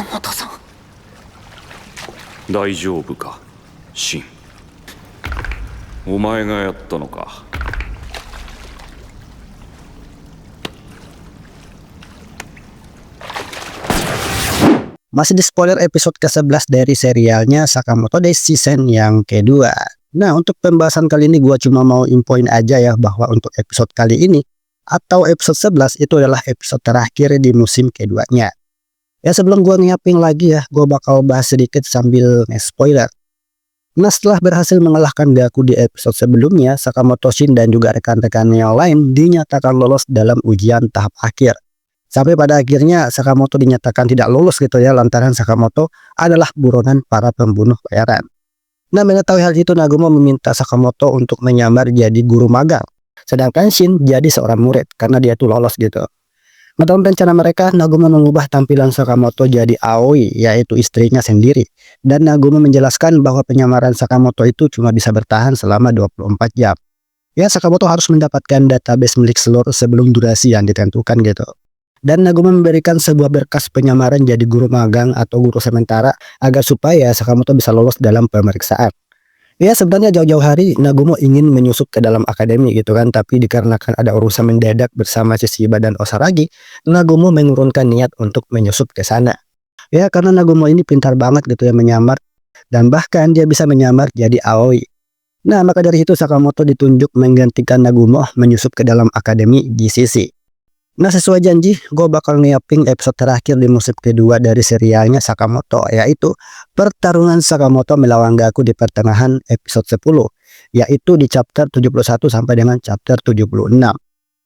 本さん。大丈夫か、シン。お前がやったのか。Masih di spoiler episode ke-11 dari serialnya Sakamoto Days season yang kedua. Nah, untuk pembahasan kali ini gua cuma mau infoin aja ya bahwa untuk episode kali ini atau episode 11 itu adalah episode terakhir di musim keduanya. Ya, sebelum gua nyiapin lagi ya, gua bakal bahas sedikit sambil spoiler. Nah, setelah berhasil mengalahkan Gaku di episode sebelumnya, Sakamoto, Shin dan juga rekan-rekannya yang lain dinyatakan lolos dalam ujian tahap akhir. Sampai pada akhirnya Sakamoto dinyatakan tidak lolos gitu ya, lantaran Sakamoto adalah buronan para pembunuh bayaran. Nah, mengetahui hal itu Nagumo meminta Sakamoto untuk menyamar jadi guru magang, sedangkan Shin jadi seorang murid karena dia tuh lolos gitu. Nah, dalam rencana mereka, Nagumo mengubah tampilan Sakamoto jadi Aoi, yaitu istrinya sendiri. Dan Nagumo menjelaskan bahwa penyamaran Sakamoto itu cuma bisa bertahan selama 24 jam. Ya, Sakamoto harus mendapatkan database milik seluruh sebelum durasi yang ditentukan gitu. Dan Nagumo memberikan sebuah berkas penyamaran jadi guru magang atau guru sementara agar supaya Sakamoto bisa lolos dalam pemeriksaan. Ya, sebenarnya jauh-jauh hari Nagumo ingin menyusup ke dalam akademi gitu kan, tapi dikarenakan ada urusan mendadak bersama Shishiba dan Osaragi, Nagumo mengurungkan niat untuk menyusup ke sana. Ya, karena Nagumo ini pintar banget gitu ya menyamar, dan bahkan dia bisa menyamar jadi Aoi. Nah, maka dari itu Sakamoto ditunjuk menggantikan Nagumo menyusup ke dalam akademi GCC. Nah, sesuai janji, gue bakal nyiapin episode terakhir di musim kedua dari serialnya Sakamoto, yaitu pertarungan Sakamoto melawan Gaku di pertengahan episode 10, yaitu di chapter 71 sampai dengan chapter 76,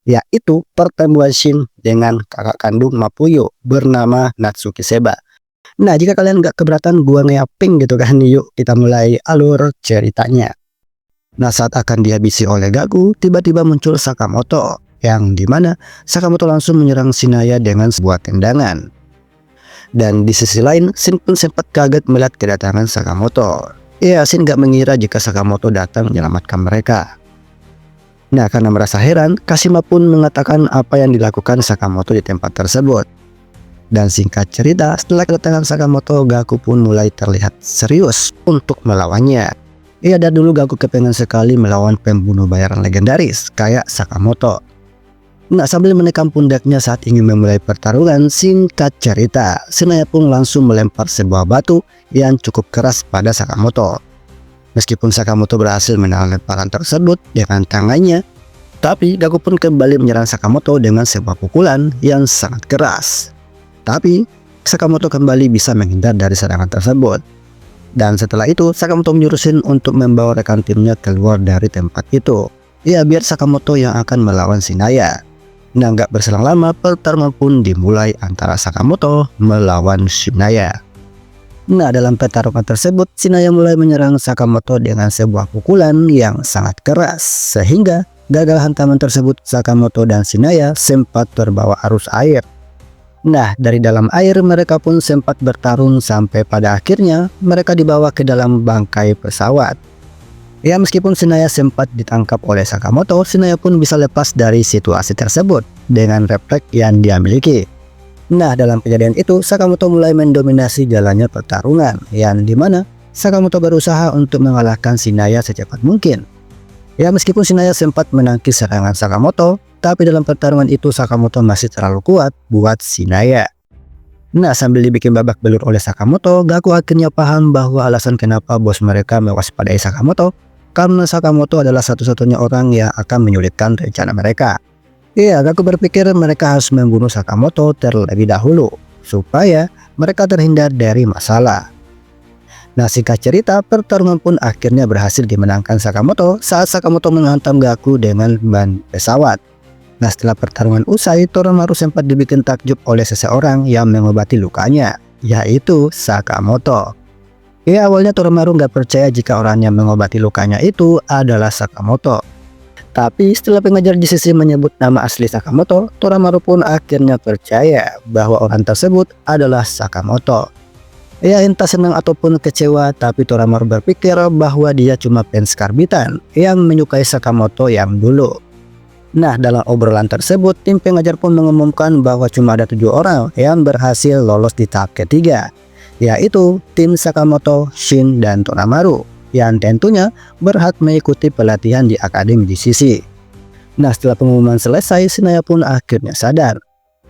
yaitu pertemuan Shin dengan kakak kandung Mapuyo bernama Natsuki Seba. Nah, jika kalian gak keberatan gue nyiapin gitu kan, yuk kita mulai alur ceritanya. Nah, saat akan dihabisi oleh Gaku, tiba-tiba muncul Sakamoto, yang dimana Sakamoto langsung menyerang Shinaya dengan sebuah tendangan. Dan di sisi lain, Shin pun sempat kaget melihat kedatangan Sakamoto. Ya, Shin gak mengira jika Sakamoto datang menyelamatkan mereka. Nah, karena merasa heran, Kashima pun mengatakan apa yang dilakukan Sakamoto di tempat tersebut. Dan singkat cerita, setelah kedatangan Sakamoto, Gaku pun mulai terlihat serius untuk melawannya. Iya, dari dulu Gaku kepengen sekali melawan pembunuh bayaran legendaris kayak Sakamoto. Nah, sambil menekan pundaknya saat ingin memulai pertarungan, singkat cerita, Shinaya pun langsung melempar sebuah batu yang cukup keras pada Sakamoto. Meskipun Sakamoto berhasil menahan lemparan tersebut dengan tangannya, tapi Gaku pun kembali menyerang Sakamoto dengan sebuah pukulan yang sangat keras. Tapi Sakamoto kembali bisa menghindar dari serangan tersebut. Dan setelah itu, Sakamoto menyuruh Shin untuk membawa rekan timnya keluar dari tempat itu. Ya, biar Sakamoto yang akan melawan Shinaya. Nah, nggak berselang lama, pertarungan pun dimulai antara Sakamoto melawan Shinaya. Nah, dalam pertarungan tersebut, Shinaya mulai menyerang Sakamoto dengan sebuah pukulan yang sangat keras. Sehingga gagal hantaman tersebut, Sakamoto dan Shinaya sempat terbawa arus air. Nah, dari dalam air mereka pun sempat bertarung sampai pada akhirnya mereka dibawa ke dalam bangkai pesawat. Ya, meskipun Shinaya sempat ditangkap oleh Sakamoto, Shinaya pun bisa lepas dari situasi tersebut dengan refleks yang dia miliki. Nah, dalam kejadian itu, Sakamoto mulai mendominasi jalannya pertarungan, yang dimana Sakamoto berusaha untuk mengalahkan Shinaya secepat mungkin. Ya, meskipun Shinaya sempat menangkis serangan Sakamoto, tapi dalam pertarungan itu Sakamoto masih terlalu kuat buat Shinaya. Nah, sambil dibikin babak belur oleh Sakamoto, Gaku akhirnya paham bahwa alasan kenapa bos mereka mewaspadai Sakamoto karena Sakamoto adalah satu-satunya orang yang akan menyulitkan rencana mereka. Iya, Gaku berpikir mereka harus membunuh Sakamoto terlebih dahulu supaya mereka terhindar dari masalah. Nah, singkat cerita, pertarungan pun akhirnya berhasil dimenangkan Sakamoto saat Sakamoto menghantam Gaku dengan ban pesawat. Nah, setelah pertarungan usai, Toromaru sempat dibikin takjub oleh seseorang yang mengobati lukanya, yaitu Sakamoto. Ya, awalnya Toromaru nggak percaya jika orang yang mengobati lukanya itu adalah Sakamoto. Tapi setelah pengajar GCC menyebut nama asli Sakamoto, Toromaru pun akhirnya percaya bahwa orang tersebut adalah Sakamoto. Ya, entah senang ataupun kecewa, tapi Toromaru berpikir bahwa dia cuma fans karbitan yang menyukai Sakamoto yang dulu. Nah, dalam obrolan tersebut, tim pengajar pun mengumumkan bahwa cuma ada 7 orang yang berhasil lolos di tahap ketiga, yaitu tim Sakamoto, Shin, dan Toramaru, yang tentunya berhak mengikuti pelatihan di Akademi GCC. Nah, setelah pengumuman selesai, Shinaya pun akhirnya sadar.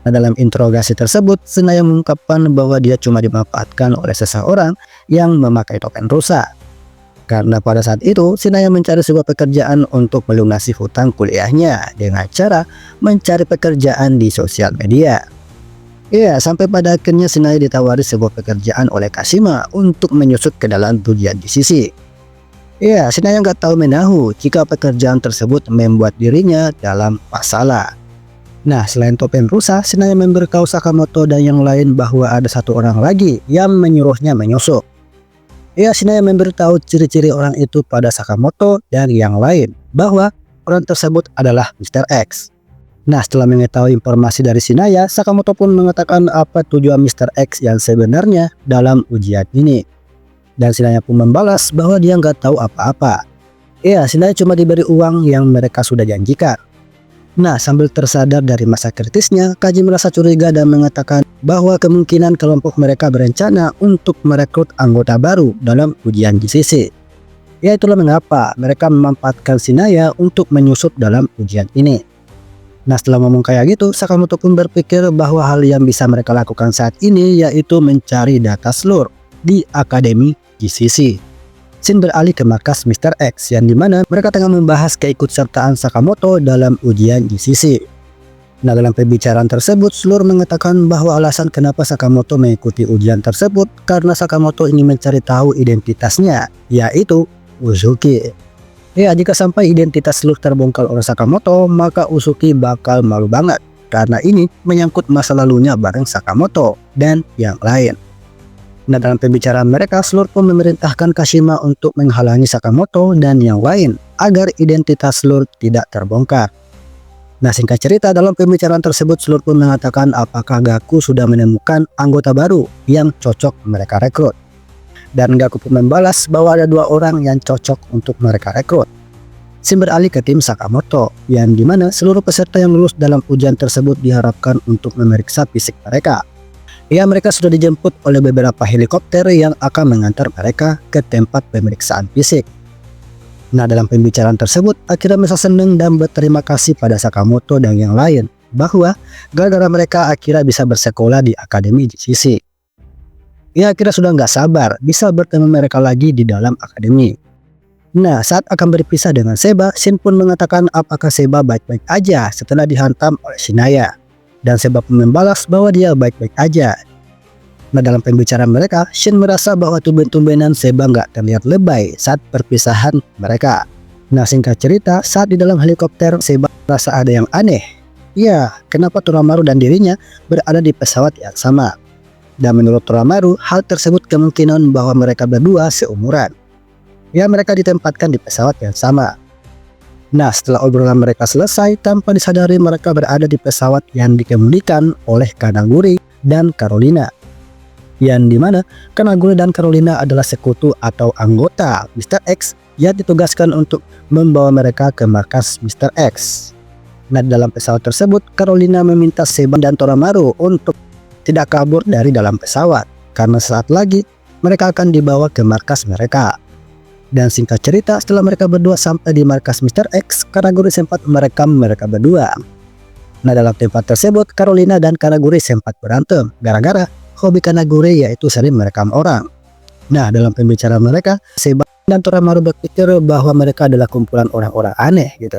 Nah, dalam interogasi tersebut, Shinaya mengungkapkan bahwa dia cuma dimanfaatkan oleh seseorang yang memakai topeng rusa. Karena pada saat itu, Shinaya mencari sebuah pekerjaan untuk melunasi hutang kuliahnya dengan cara mencari pekerjaan di sosial media. Ya, sampai pada akhirnya Shinaya ditawari sebuah pekerjaan oleh Kashima untuk menyusup ke dalam ujian GCC. Ya, Shinaya nggak tahu menahu jika pekerjaan tersebut membuat dirinya dalam masalah. Nah, selain topeng rusa, Shinaya memberitahu Sakamoto dan yang lain bahwa ada satu orang lagi yang menyuruhnya menyusup. Ya, Shinaya memberitahu ciri-ciri orang itu pada Sakamoto dan yang lain bahwa orang tersebut adalah Mr. X. Nah, setelah mengetahui informasi dari Shinaya, Sakamoto pun mengatakan apa tujuan Mr. X yang sebenarnya dalam ujian ini. Dan Shinaya pun membalas bahwa dia nggak tahu apa-apa. Ya, Shinaya cuma diberi uang yang mereka sudah janjikan. Nah, sambil tersadar dari masa kritisnya, Kaji merasa curiga dan mengatakan bahwa kemungkinan kelompok mereka berencana untuk merekrut anggota baru dalam ujian GCC. Ya, itulah mengapa mereka memanfaatkan Shinaya untuk menyusup dalam ujian ini. Nah, setelah ngomong kayak gitu, Sakamoto pun berpikir bahwa hal yang bisa mereka lakukan saat ini yaitu mencari data slur di Akademi GCC. Shin beralih ke markas Mr. X yang dimana mereka tengah membahas keikutsertaan Sakamoto dalam ujian GCC. Nah, dalam pembicaraan tersebut, Slur mengatakan bahwa alasan kenapa Sakamoto mengikuti ujian tersebut karena Sakamoto ingin mencari tahu identitasnya, yaitu Uzuki. Ya, jika sampai identitas Slur terbongkar oleh Sakamoto, maka Uzuki bakal malu banget karena ini menyangkut masa lalunya bareng Sakamoto dan yang lain. Nah, dalam pembicaraan mereka, Slur pun memerintahkan Kashima untuk menghalangi Sakamoto dan yang lain agar identitas Slur tidak terbongkar. Nah, singkat cerita, dalam pembicaraan tersebut Slur pun mengatakan apakah Gaku sudah menemukan anggota baru yang cocok mereka rekrut. Dan Gaku pun membalas bahwa ada 2 orang yang cocok untuk mereka rekrut. Shin beralih ke tim Sakamoto, yang dimana seluruh peserta yang lulus dalam ujian tersebut diharapkan untuk memeriksa fisik mereka. Ya, mereka sudah dijemput oleh beberapa helikopter yang akan mengantar mereka ke tempat pemeriksaan fisik. Nah, dalam pembicaraan tersebut, Akira merasa senang dan berterima kasih pada Sakamoto dan yang lain bahwa gara-gara mereka Akira bisa bersekolah di Akademi GCC. Ya, Akira sudah nggak sabar bisa bertemu mereka lagi di dalam akademi. Nah, saat akan berpisah dengan Seba, Shin pun mengatakan apakah Seba baik-baik aja setelah dihantam oleh Shinaya. Dan Seba pun membalas bahwa dia baik-baik aja. Nah, dalam pembicaraan mereka, Shin merasa bahwa tumben-tumbenan Seba nggak terlihat lebay saat perpisahan mereka. Nah, singkat cerita, saat di dalam helikopter, Seba merasa ada yang aneh. Ya, kenapa Toramaru dan dirinya berada di pesawat yang sama? Dan menurut Toramaru, hal tersebut kemungkinan bahwa mereka berdua seumuran. Ya, mereka ditempatkan di pesawat yang sama. Nah, setelah obrolan mereka selesai, tanpa disadari mereka berada di pesawat yang dikemudikan oleh Kanaguri dan Carolina. Yang dimana Kanaguri dan Carolina adalah sekutu atau anggota Mr. X yang ditugaskan untuk membawa mereka ke markas Mr. X. Nah, dalam pesawat tersebut, Carolina meminta Seba dan Toramaru untuk tidak kabur dari dalam pesawat, karena saat lagi mereka akan dibawa ke markas mereka. Dan singkat cerita, setelah mereka berdua sampai di markas Mr. X, Kanaguri sempat merekam mereka berdua. Nah, dalam tempat tersebut, Carolina dan Kanaguri sempat berantem gara-gara hobi Kanaguri yaitu sering merekam orang. Nah, dalam pembicaraan mereka, Seba dan Toramaru berpikir bahwa mereka adalah kumpulan orang-orang aneh gitu.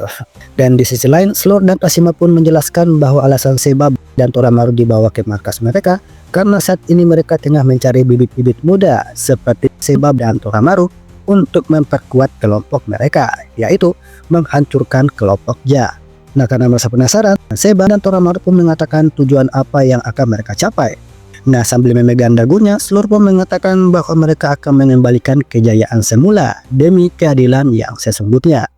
Dan di sisi lain, Slur dan Kashima pun menjelaskan bahwa alasan Seba dan Toramaru dibawa ke markas mereka karena saat ini mereka tengah mencari bibit-bibit muda seperti Seba dan Toramaru untuk memperkuat kelompok mereka, yaitu menghancurkan kelompok Ja. Nah, karena merasa penasaran, Seba dan Toramaru pun mengatakan tujuan apa yang akan mereka capai. Nah, sambil memegang dagunya, Slur pun mengatakan bahwa mereka akan mengembalikan kejayaan semula demi keadilan yang sesungguhnya.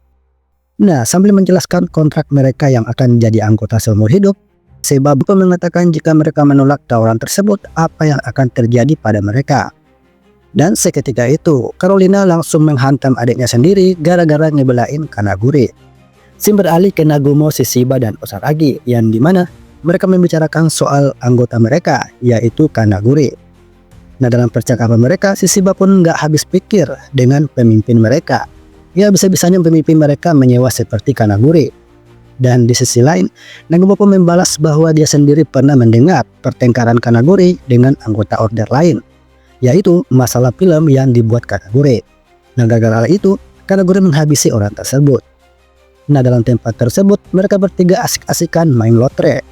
Nah, sambil menjelaskan kontrak mereka yang akan jadi anggota seumur hidup, Seba pun mengatakan jika mereka menolak tawaran tersebut, apa yang akan terjadi pada mereka. Dan seketika itu, Carolina langsung menghantam adiknya sendiri gara-gara ngebelain Kanaguri. Shin beralih ke Nagumo, Shishiba, dan Osaragi, yang dimana mereka membicarakan soal anggota mereka, yaitu Kanaguri. Nah, dalam percakapan mereka, Shishiba pun nggak habis pikir dengan pemimpin mereka. Ya, bisa-bisanya pemimpin mereka menyewa seperti Kanaguri. Dan di sisi lain, Nagumo pun membalas bahwa dia sendiri pernah mendengar pertengkaran Kanaguri dengan anggota order lain, yaitu masalah film yang dibuat Kanaguri. Nah, gara-gara itu, Kanaguri menghabisi orang tersebut. Nah, dalam tempat tersebut, mereka bertiga asik-asikan main lotre.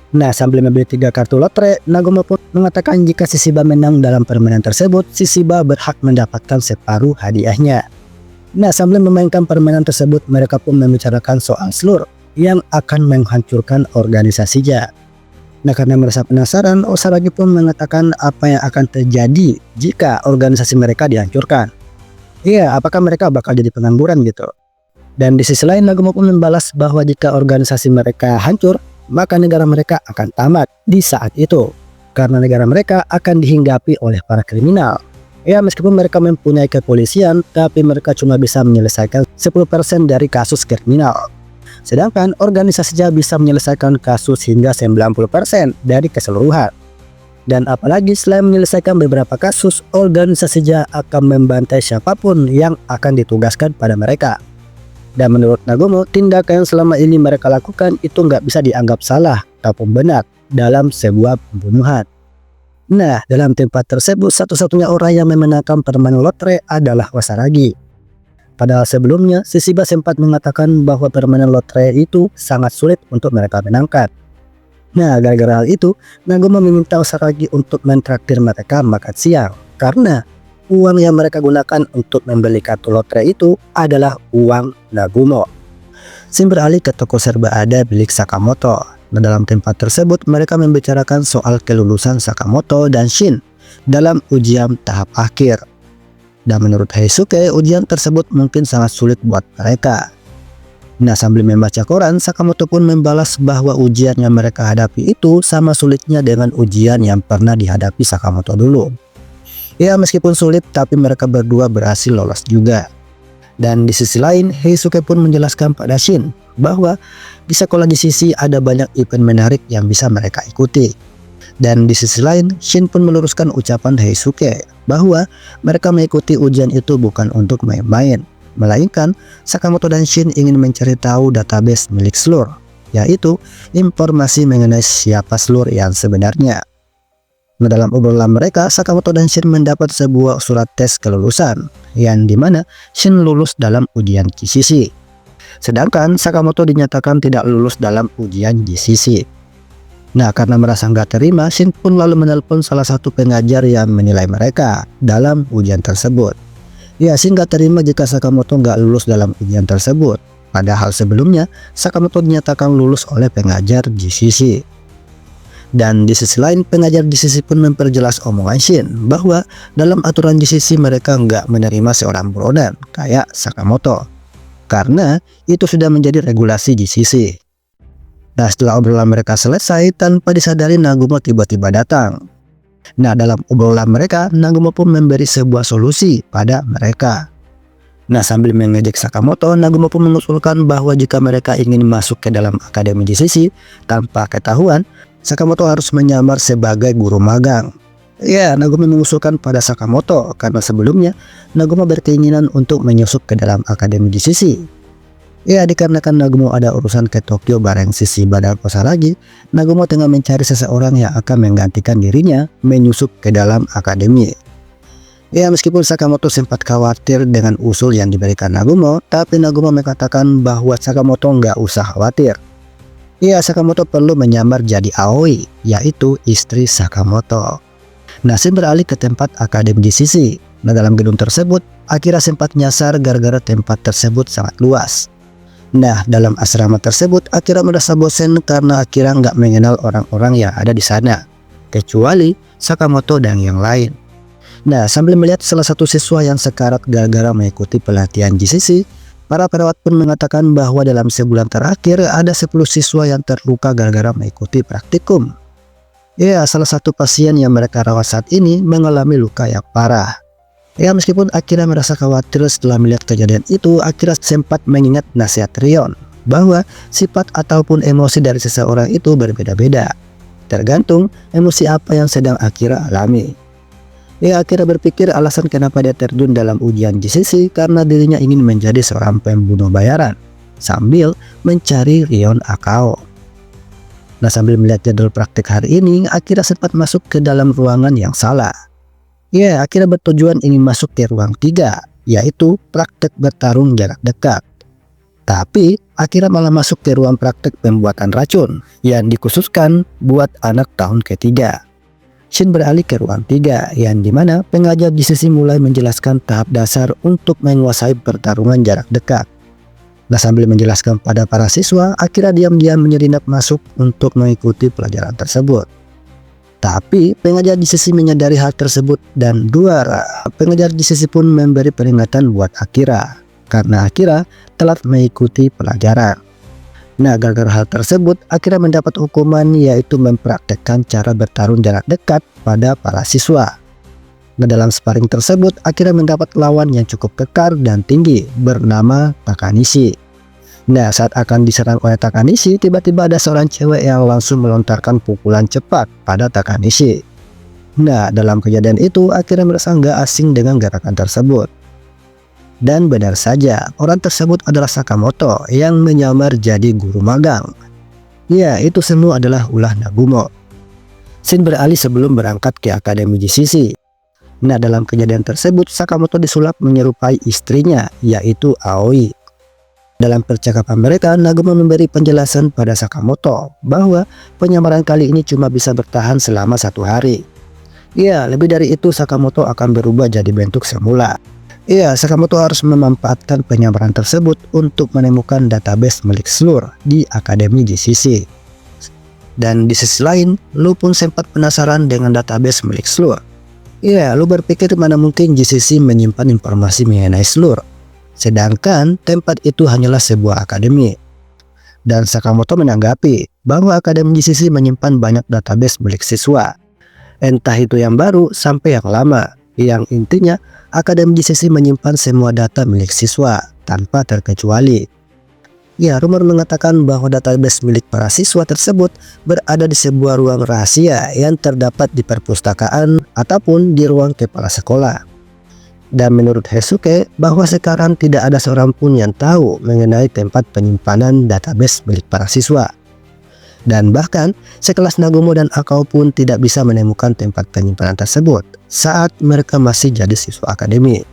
Nah, sambil membeli 3 kartu lotre, Nagumo pun mengatakan jika Shishiba menang dalam permainan tersebut, Shishiba berhak mendapatkan separuh hadiahnya. Nah, sambil memainkan permainan tersebut, mereka pun membicarakan soal Slur yang akan menghancurkan organisasinya. Nah, karena merasa penasaran, Osaragi pun mengatakan apa yang akan terjadi jika organisasi mereka dihancurkan. Iya, apakah mereka bakal jadi pengangguran gitu. Dan di sisi lain, Nagumo pun membalas bahwa jika organisasi mereka hancur, maka negara mereka akan tamat di saat itu, karena negara mereka akan dihinggapi oleh para kriminal. Ya, meskipun mereka mempunyai kepolisian, tapi mereka cuma bisa menyelesaikan 10% dari kasus kriminal. Sedangkan organisasinya bisa menyelesaikan kasus hingga 90% dari keseluruhan. Dan apalagi selain menyelesaikan beberapa kasus, organisasinya akan membantai siapapun yang akan ditugaskan pada mereka. Dan menurut Nagumo, tindakan yang selama ini mereka lakukan itu nggak bisa dianggap salah ataupun benar dalam sebuah pembunuhan. Nah, dalam tempat tersebut satu-satunya orang yang memenangkan permainan lotre adalah Osaragi. Padahal sebelumnya, Shishiba sempat mengatakan bahwa permainan lotre itu sangat sulit untuk mereka menangkan. Nah, gara-gara hal itu, Nagumo meminta Osaragi untuk mentraktir mereka makan siang, karena uang yang mereka gunakan untuk membeli kartu lotre itu adalah uang Nagumo. Shin beralih ke toko serba ada milik Sakamoto. Nah, dalam tempat tersebut mereka membicarakan soal kelulusan Sakamoto dan Shin dalam ujian tahap akhir. Dan menurut Heisuke, ujian tersebut mungkin sangat sulit buat mereka. Nah, sambil membaca koran, Sakamoto pun membalas bahwa ujian yang mereka hadapi itu sama sulitnya dengan ujian yang pernah dihadapi Sakamoto dulu. Ya, meskipun sulit, tapi mereka berdua berhasil lolos juga. Dan di sisi lain, Heisuke pun menjelaskan pada Shin bahwa di sekolah GCC ada banyak event menarik yang bisa mereka ikuti. Dan di sisi lain, Shin pun meluruskan ucapan Heisuke bahwa mereka mengikuti ujian itu bukan untuk main-main, melainkan Sakamoto dan Shin ingin mencari tahu database milik Slur, yaitu informasi mengenai siapa Slur yang sebenarnya. Nah, dalam obrolan mereka, Sakamoto dan Shin mendapat sebuah surat tes kelulusan, yang dimana Shin lulus dalam ujian GCC. Sedangkan Sakamoto dinyatakan tidak lulus dalam ujian GCC. Nah, karena merasa nggak terima, Shin pun lalu menelpon salah satu pengajar yang menilai mereka dalam ujian tersebut. Ya, Shin nggak terima jika Sakamoto nggak lulus dalam ujian tersebut. Padahal sebelumnya, Sakamoto dinyatakan lulus oleh pengajar GCC. Dan di sisi lain, pengajar GCC pun memperjelas omongan Shin bahwa dalam aturan GCC mereka nggak menerima seorang buronan kayak Sakamoto, karena itu sudah menjadi regulasi GCC. Nah, setelah obrolan mereka selesai, tanpa disadari Nagumo tiba-tiba datang. Nah, dalam obrolan mereka, Nagumo pun memberi sebuah solusi pada mereka. Nah, sambil mengejek Sakamoto, Nagumo pun mengusulkan bahwa jika mereka ingin masuk ke dalam akademi GCC tanpa ketahuan, Sakamoto harus menyamar sebagai guru magang. Ya, Nagumo mengusulkan pada Sakamoto karena sebelumnya Nagumo berkeinginan untuk menyusup ke dalam akademi GCC. Ya, dikarenakan Nagumo ada urusan ke Tokyo bareng Shishiba dan Osaragi, Nagumo tengah mencari seseorang yang akan menggantikan dirinya menyusup ke dalam akademi. Ya, meskipun Sakamoto sempat khawatir dengan usul yang diberikan Nagumo, tapi Nagumo mengatakan bahwa Sakamoto nggak usah khawatir. Ya, Sakamoto perlu menyamar jadi Aoi, yaitu istri Sakamoto. Nah, Shin beralih ke tempat akademi GCC. Nah, dalam gedung tersebut, Akira sempat nyasar gara-gara tempat tersebut sangat luas. Nah, dalam asrama tersebut, Akira merasa bosan karena Akira nggak mengenal orang-orang yang ada di sana, kecuali Sakamoto dan yang lain. Nah, sambil melihat salah satu siswa yang sekarat gara-gara mengikuti pelatihan GCC, para perawat pun mengatakan bahwa dalam sebulan terakhir ada 10 siswa yang terluka gara-gara mengikuti praktikum. Ya, salah satu pasien yang mereka rawat saat ini mengalami luka yang parah. Ya, meskipun Akira merasa khawatir setelah melihat kejadian itu, Akira sempat mengingat nasihat Rion bahwa sifat ataupun emosi dari seseorang itu berbeda-beda, tergantung emosi apa yang sedang Akira alami. Ya, Akira berpikir alasan kenapa dia terjun dalam ujian GCC karena dirinya ingin menjadi seorang pembunuh bayaran sambil mencari Rion Akao. Nah, sambil melihat jadwal praktik hari ini, Akira sempat masuk ke dalam ruangan yang salah. Ya, Akira bertujuan ingin masuk ke ruang 3, yaitu praktek bertarung jarak dekat. Tapi, Akira malah masuk ke ruang praktek pembuatan racun yang dikhususkan buat anak tahun ketiga. Shin beralih ke ruang 3, yang dimana pengajar GCC mulai menjelaskan tahap dasar untuk menguasai pertarungan jarak dekat. Nah, sambil menjelaskan pada para siswa, Akira diam-diam menyelinap masuk untuk mengikuti pelajaran tersebut. Tapi pengajar GCC menyadari hal tersebut dan pengajar GCC pun memberi peringatan buat Akira karena Akira telat mengikuti pelajaran. Nah, gara-gara hal tersebut, Akira mendapat hukuman yaitu mempraktekkan cara bertarung jarak dekat pada para siswa. Nah, dalam sparring tersebut, Akira mendapat lawan yang cukup kekar dan tinggi bernama Takanishi. Nah, saat akan diserang oleh Takanishi, tiba-tiba ada seorang cewek yang langsung melontarkan pukulan cepat pada Takanishi. Nah, dalam kejadian itu, Akira merasa nggak asing dengan gerakan tersebut. Dan benar saja, orang tersebut adalah Sakamoto yang menyamar jadi guru magang. Ya, itu semua adalah ulah Nagumo. Shin beralih sebelum berangkat ke Akademi GCC. Nah, dalam kejadian tersebut, Sakamoto disulap menyerupai istrinya, yaitu Aoi. Dalam percakapan mereka, Nagumo memberi penjelasan pada Sakamoto bahwa penyamaran kali ini cuma bisa bertahan selama 1 hari. Ya, lebih dari itu Sakamoto akan berubah jadi bentuk semula. Ya, Sakamoto harus memanfaatkan penyamaran tersebut untuk menemukan database milik Slur di Akademi GCC. Dan di sisi lain, Lu pun sempat penasaran dengan database milik Slur. Ya, Lu berpikir mana mungkin GCC menyimpan informasi mengenai Slur, sedangkan tempat itu hanyalah sebuah akademi. Dan Sakamoto menanggapi bahwa Akademi GCC menyimpan banyak database milik siswa, entah itu yang baru sampai yang lama. Yang intinya, Akademi GCC menyimpan semua data milik siswa tanpa terkecuali. Ya, rumor mengatakan bahwa database milik para siswa tersebut berada di sebuah ruang rahasia yang terdapat di perpustakaan ataupun di ruang kepala sekolah. Dan menurut Heisuke, bahwa sekarang tidak ada seorang pun yang tahu mengenai tempat penyimpanan database milik para siswa. Dan bahkan, sekelas Nagumo dan Akao pun tidak bisa menemukan tempat penyimpanan tersebut saat mereka masih jadi siswa akademi.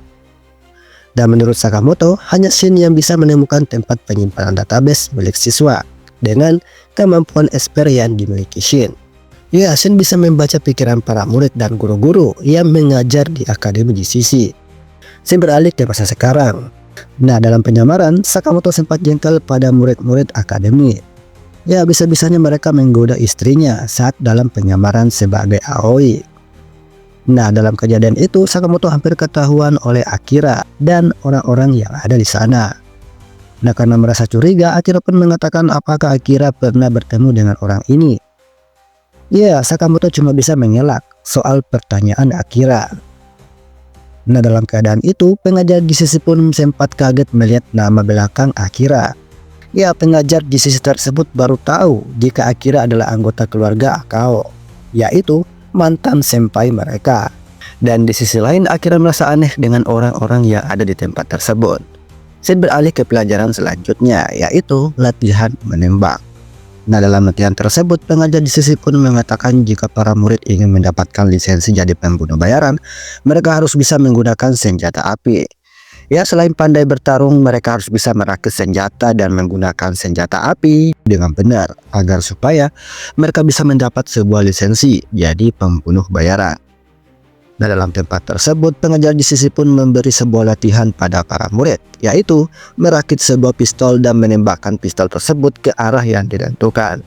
Dan menurut Sakamoto, hanya Shin yang bisa menemukan tempat penyimpanan database milik siswa dengan kemampuan esper yang dimiliki Shin. Ya, Shin bisa membaca pikiran para murid dan guru-guru yang mengajar di Akademi GCC. Shin beralih ke masa sekarang. Nah, dalam penyamaran, Sakamoto sempat jengkel pada murid-murid akademi. Ya, bisa-bisanya mereka menggoda istrinya saat dalam penyamaran sebagai Aoi. Nah, dalam kejadian itu, Sakamoto hampir ketahuan oleh Akira dan orang-orang yang ada di sana. Nah, karena merasa curiga, Akira pun mengatakan apakah Akira pernah bertemu dengan orang ini. Ya, Sakamoto cuma bisa mengelak soal pertanyaan Akira. Nah, dalam keadaan itu, pengajar GCC pun sempat kaget melihat nama belakang Akira. Ya, pengajar GCC tersebut baru tahu jika Akira adalah anggota keluarga Akao, yaitu mantan senpai mereka. Dan di sisi lain, Akira merasa aneh dengan orang-orang yang ada di tempat tersebut. Shin beralih ke pelajaran selanjutnya, yaitu latihan menembak. Nah, dalam latihan tersebut, pengajar GCC pun mengatakan jika para murid ingin mendapatkan lisensi jadi pembunuh bayaran, mereka harus bisa menggunakan senjata api. Ya, selain pandai bertarung, mereka harus bisa merakit senjata dan menggunakan senjata api dengan benar agar supaya mereka bisa mendapat sebuah lisensi jadi pembunuh bayaran. Nah, dalam tempat tersebut, pengajar GCC pun memberi sebuah latihan pada para murid, yaitu merakit sebuah pistol dan menembakkan pistol tersebut ke arah yang ditentukan.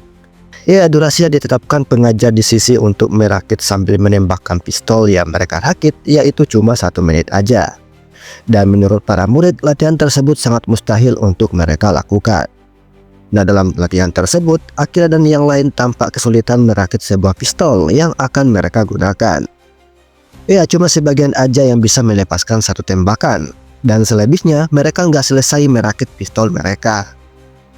Ya, durasi yang ditetapkan pengajar GCC untuk merakit sambil menembakkan pistol yang mereka rakit yaitu cuma 1 menit aja. Dan menurut para murid, latihan tersebut sangat mustahil untuk mereka lakukan. Nah, dalam latihan tersebut, Akira dan yang lain tampak kesulitan merakit sebuah pistol yang akan mereka gunakan. Ya, cuma sebagian aja yang bisa melepaskan 1 tembakan. Dan selebihnya, mereka nggak selesai merakit pistol mereka.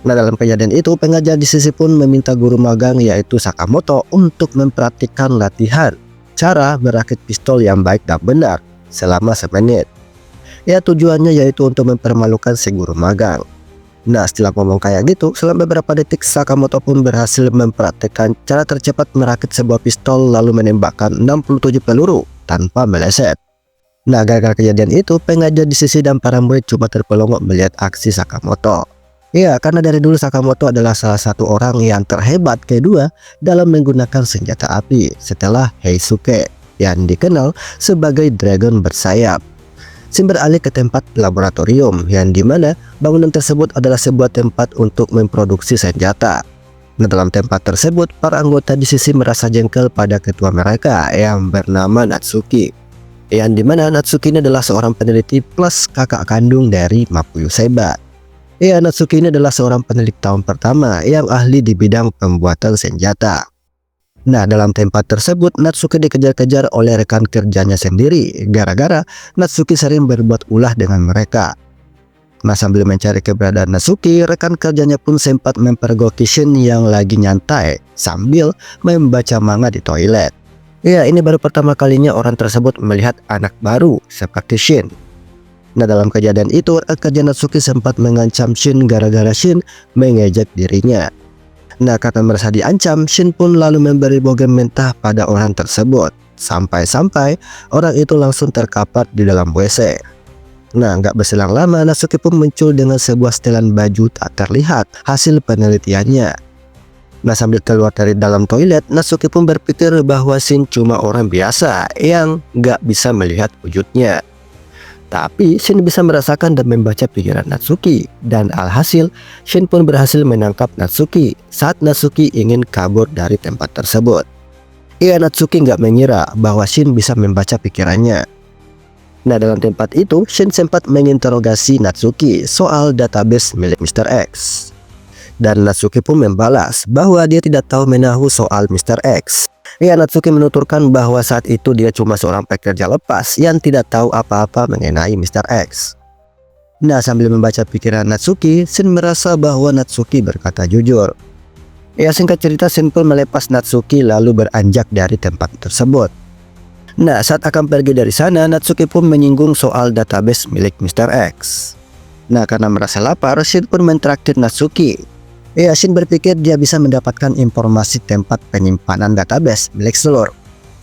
Nah, dalam kejadian itu, pengajar di sisi pun meminta guru magang yaitu Sakamoto untuk mempraktikkan latihan cara merakit pistol yang baik dan benar selama semenit. Ya, tujuannya yaitu untuk mempermalukan si guru magang. Nah, setelah ngomong kayak gitu, selama beberapa detik Sakamoto pun berhasil mempraktikkan cara tercepat merakit sebuah pistol lalu menembakkan 67 peluru tanpa meleset. Nah, gara-gara kejadian itu, pengajar di sisi dan para murid cuma terpelongok melihat aksi Sakamoto. Ya, karena dari dulu Sakamoto adalah salah satu orang yang terhebat kedua dalam menggunakan senjata api setelah Heisuke yang dikenal sebagai dragon bersayap. Shin beralih ke tempat laboratorium yang dimana bangunan tersebut adalah sebuah tempat untuk memproduksi senjata. Nah, dalam tempat tersebut, para anggota di sisi merasa jengkel pada ketua mereka yang bernama Natsuki. Yang dimana Natsuki ini adalah seorang peneliti plus kakak kandung dari Mafuyu Seba. Ya, Natsuki ini adalah seorang peneliti tahun pertama yang ahli di bidang pembuatan senjata. Nah, dalam tempat tersebut, Natsuki dikejar-kejar oleh rekan kerjanya sendiri gara-gara Natsuki sering berbuat ulah dengan mereka. Nah, sambil mencari keberadaan Natsuki, rekan kerjanya pun sempat mempergoki Shin yang lagi nyantai sambil membaca manga di toilet. Ya, ini baru pertama kalinya orang tersebut melihat anak baru seperti Shin. Nah, dalam kejadian itu, kerja Natsuki sempat mengancam Shin gara-gara Shin mengejek dirinya. Nah, karena merasa diancam, Shin pun lalu memberi bogem mentah pada orang tersebut. Sampai-sampai orang itu langsung terkapar di dalam WC. Nah, nggak berselang lama, Natsuki pun muncul dengan sebuah setelan baju tak terlihat hasil penelitiannya. Nah, sambil keluar dari dalam toilet, Natsuki pun berpikir bahwa Shin cuma orang biasa yang nggak bisa melihat wujudnya. Tapi Shin bisa merasakan dan membaca pikiran Natsuki, dan alhasil Shin pun berhasil menangkap Natsuki saat Natsuki ingin kabur dari tempat tersebut. Ya, Natsuki nggak mengira bahwa Shin bisa membaca pikirannya. Nah, dalam tempat itu Shin sempat menginterogasi Natsuki soal database milik Mr. X. Dan Natsuki pun membalas bahwa dia tidak tahu menahu soal Mr. X. Ya, Natsuki menuturkan bahwa saat itu dia cuma seorang pekerja lepas yang tidak tahu apa-apa mengenai Mr. X. Nah, sambil membaca pikiran Natsuki, Shin merasa bahwa Natsuki berkata jujur. Ya, singkat cerita, Shin pun melepas Natsuki lalu beranjak dari tempat tersebut. Nah, saat akan pergi dari sana, Natsuki pun menyinggung soal database milik Mr. X. Nah, karena merasa lapar, Shin pun mentraktir Natsuki. Ya, Shin berpikir dia bisa mendapatkan informasi tempat penyimpanan database milik Slur.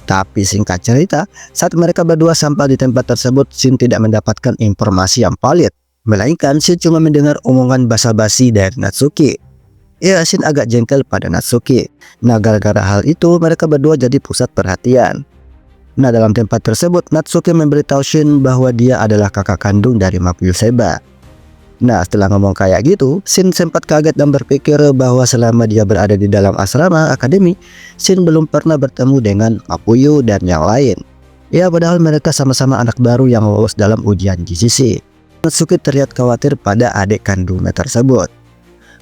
Tapi singkat cerita, saat mereka berdua sampai di tempat tersebut, Shin tidak mendapatkan informasi yang valid. Melainkan Shin cuma mendengar omongan basa-basi dari Natsuki. Ya, Shin agak jengkel pada Natsuki. Nah, gara-gara hal itu, mereka berdua jadi pusat perhatian. Nah, dalam tempat tersebut, Natsuki memberitahu Shin bahwa dia adalah kakak kandung dari Mafuyu Seba. Nah, setelah ngomong kayak gitu, Shin sempat kaget dan berpikir bahwa selama dia berada di dalam asrama akademi, Shin belum pernah bertemu dengan Mafuyu dan yang lain. Ya, padahal mereka sama-sama anak baru yang lolos dalam ujian GCC. Natsuki terlihat khawatir pada adik kandungnya tersebut.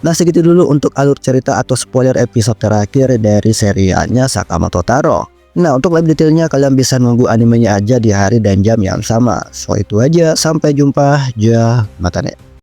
Nah, segitu dulu untuk alur cerita atau spoiler episode terakhir dari serialnya Sakamoto Taro. Nah, untuk lebih detailnya kalian bisa nunggu animenya aja di hari dan jam yang sama. So, itu aja. Sampai jumpa. Ja, matane.